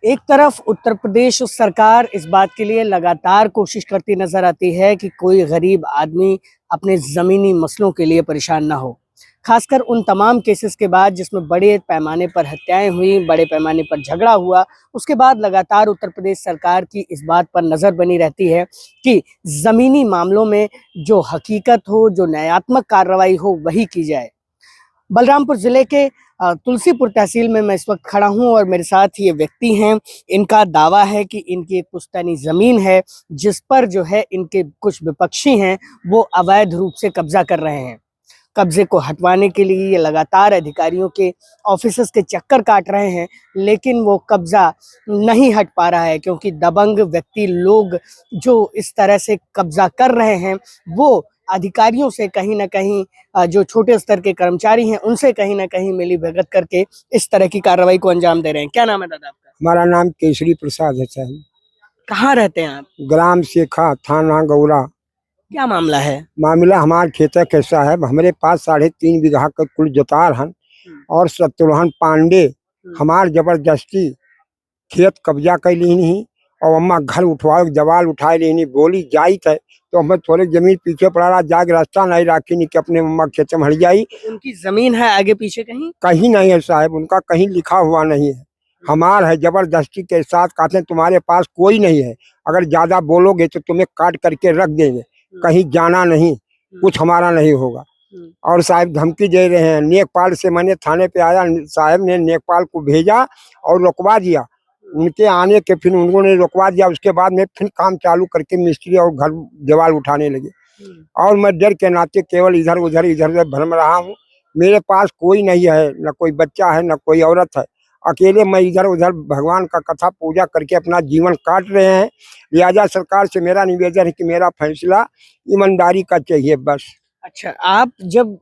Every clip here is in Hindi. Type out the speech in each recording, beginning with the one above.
एक तरफ उत्तर प्रदेश सरकार इस बात के लिए लगातार कोशिश करती नजर आती है कि कोई गरीब आदमी अपने ज़मीनी मसलों के लिए परेशान ना हो। खासकर उन तमाम केसेस के बाद जिसमें बड़े पैमाने पर हत्याएं हुई, बड़े पैमाने पर झगड़ा हुआ, उसके बाद लगातार उत्तर प्रदेश सरकार की इस बात पर नज़र बनी रहती है कि ज़मीनी मामलों में जो हकीकत हो, जो न्यायात्मक कार्रवाई हो, वही की जाए। बलरामपुर जिले के तुलसीपुर तहसील में मैं इस वक्त खड़ा हूं और मेरे साथ ये व्यक्ति हैं। इनका दावा है कि इनकी एक पुश्तैनी जमीन है जिस पर जो है इनके कुछ विपक्षी हैं वो अवैध रूप से कब्जा कर रहे हैं। कब्जे को हटवाने के लिए ये लगातार अधिकारियों के ऑफिसेस के चक्कर काट रहे हैं, लेकिन वो कब्जा नहीं हट पा रहा है क्योंकि दबंग व्यक्ति लोग जो इस तरह से कब्जा कर रहे हैं वो अधिकारियों से कहीं ना कहीं जो छोटे स्तर के कर्मचारी हैं उनसे कहीं ना कहीं मिली भगत करके इस तरह की कार्रवाई को अंजाम दे रहे हैं। क्या नाम है दादा आपका? हमारा नाम केसरी प्रसाद है साहब। कहाँ रहते हैं आप? ग्राम शेखा, थाना गौरा। क्या मामला है? मामला हमार खेत कैसा है, हमारे पास 3.5 बीघा का कुल जोतार हन और शत्रुघ्न पांडे हमार जबरदस्ती खेत कब्जा कर ली नहीं और अम्मा घर उठवाओ जवाल उठाए ली बोली जाई थे तो हमें थोड़े जमीन पीछे पड़ा रहा, जाग रास्ता नहीं राखी नहीं कि अपने अम्मा खेत में हट जाई। उनकी जमीन है आगे पीछे कहीं? कहीं नहीं है साहब, उनका कहीं लिखा हुआ नहीं है। हमार है जबरदस्ती के साथ कहते हैं तुम्हारे पास कोई नहीं है, अगर ज्यादा बोलोगे तो तुम्हें काट करके रख देंगे, कहीं जाना नहीं, कुछ हमारा नहीं होगा। और साहब धमकी दे रहे हैं। नेकपाल से मैंने थाने पे आया, साहब ने नेकपाल को भेजा और रुकवा दिया। उनके आने के फिर उन्होंने रुकवा दिया, उसके बाद में फिर काम चालू करके मिस्त्री और घर दीवार उठाने लगे। और मैं डर के नाते केवल इधर उधर भ्रम रहा हूँ। मेरे पास कोई नहीं है, न कोई बच्चा है न कोई औरत है, अकेले मैं इधर उधर भगवान का कथा पूजा करके अपना जीवन काट रहे हैं। लिहाजा सरकार से मेरा निवेदन है कि मेरा फैसला ईमानदारी का चाहिए बस। अच्छा, आप जब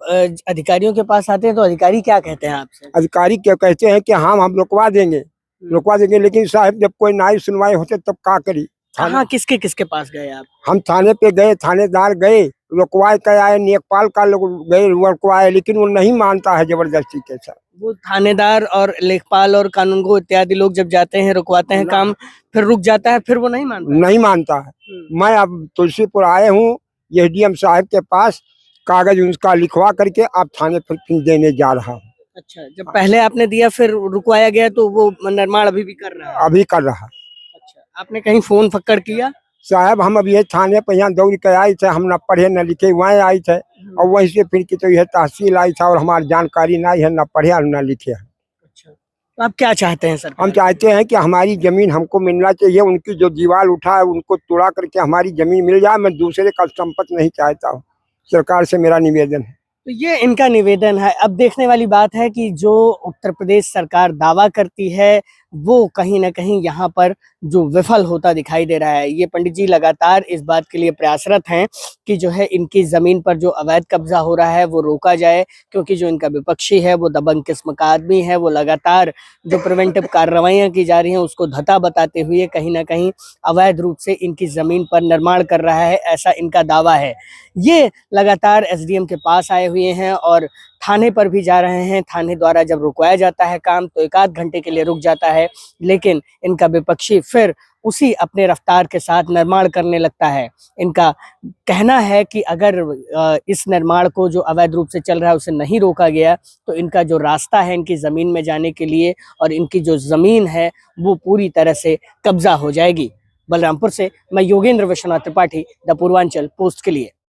अधिकारियों के पास आते हैं तो अधिकारी क्या कहते हैं आपसे? अधिकारी क्या कहते हैं कि हम रुकवा देंगे, लेकिन साहब जब कोई न्याय सुनवाई होते तब क्या करी। हाँ, किसके किसके पास गए आप? हम थाने पे गए, थानेदार गए, रुकवाए के आए, नेपाल का लोग गए रुकवाए, लेकिन वो नहीं मानता है जबरदस्ती के साथ। वो थानेदार और लेखपाल और कानूनगो इत्यादि लोग जब जाते हैं रुकवाते हैं काम, फिर रुक जाता है, फिर वो नहीं मानता है। मैं अब तुलसीपुर आए हूँ एसडीएम साहब के पास, कागज उनका लिखवा करके आप थाने पर देने जा रहा हूँ। अच्छा, जब पहले आपने दिया फिर रुकवाया गया तो वो निर्माण अभी भी कर रहा है? अभी कर रहा। अच्छा, आपने कहीं फोन फक्कड़ किया? साहब हम अभी थाने पर यहाँ दौड़ के आए थे, हम न पढ़े न लिखे, वहाँ आए थे और वहीं से फिर की तो यह तहसील आई था और हमारी जानकारी नहीं है, न पढ़े और न लिखे है। अच्छा, तो आप क्या चाहते हैं सर? हम चाहते हैं कि हमारी जमीन हमको मिलना चाहिए, उनकी जो दीवार उठा है उनको तोड़ा करके हमारी जमीन मिल जाए। मैं दूसरे का संपत्ति नहीं चाहता हूँ, सरकार से मेरा निवेदन है। तो ये इनका निवेदन है। अब देखने वाली बात है कि जो उत्तर प्रदेश सरकार दावा करती है वो कहीं ना कहीं यहाँ पर जो विफल होता दिखाई दे रहा है। ये पंडित जी लगातार इस बात के लिए प्रयासरत हैं कि जो है इनकी ज़मीन पर जो अवैध कब्जा हो रहा है वो रोका जाए, क्योंकि जो इनका विपक्षी है वो दबंग किस्म का आदमी है। वो लगातार जो प्रिवेंटिव कार्रवाइयाँ की जा रही हैं उसको धता बताते हुए कहीं ना कहीं अवैध रूप से इनकी ज़मीन पर निर्माण कर रहा है, ऐसा इनका दावा है। ये लगातार एसडीएम के पास आए हुए हैं और थाने पर भी जा रहे हैं। थाने द्वारा जब रुकवाया जाता है काम तो 1 आध घंटे के लिए रुक जाता है, लेकिन इनका विपक्षी फिर उसी अपने रफ्तार के साथ निर्माण करने लगता है। इनका कहना है कि अगर इस निर्माण को जो अवैध रूप से चल रहा है उसे नहीं रोका गया तो इनका जो रास्ता है इनकी ज़मीन में जाने के लिए और इनकी जो ज़मीन है वो पूरी तरह से कब्जा हो जाएगी। बलरामपुर से मैं योगेंद्र विश्वनाथ त्रिपाठी, द पूर्वांचल पोस्ट के लिए।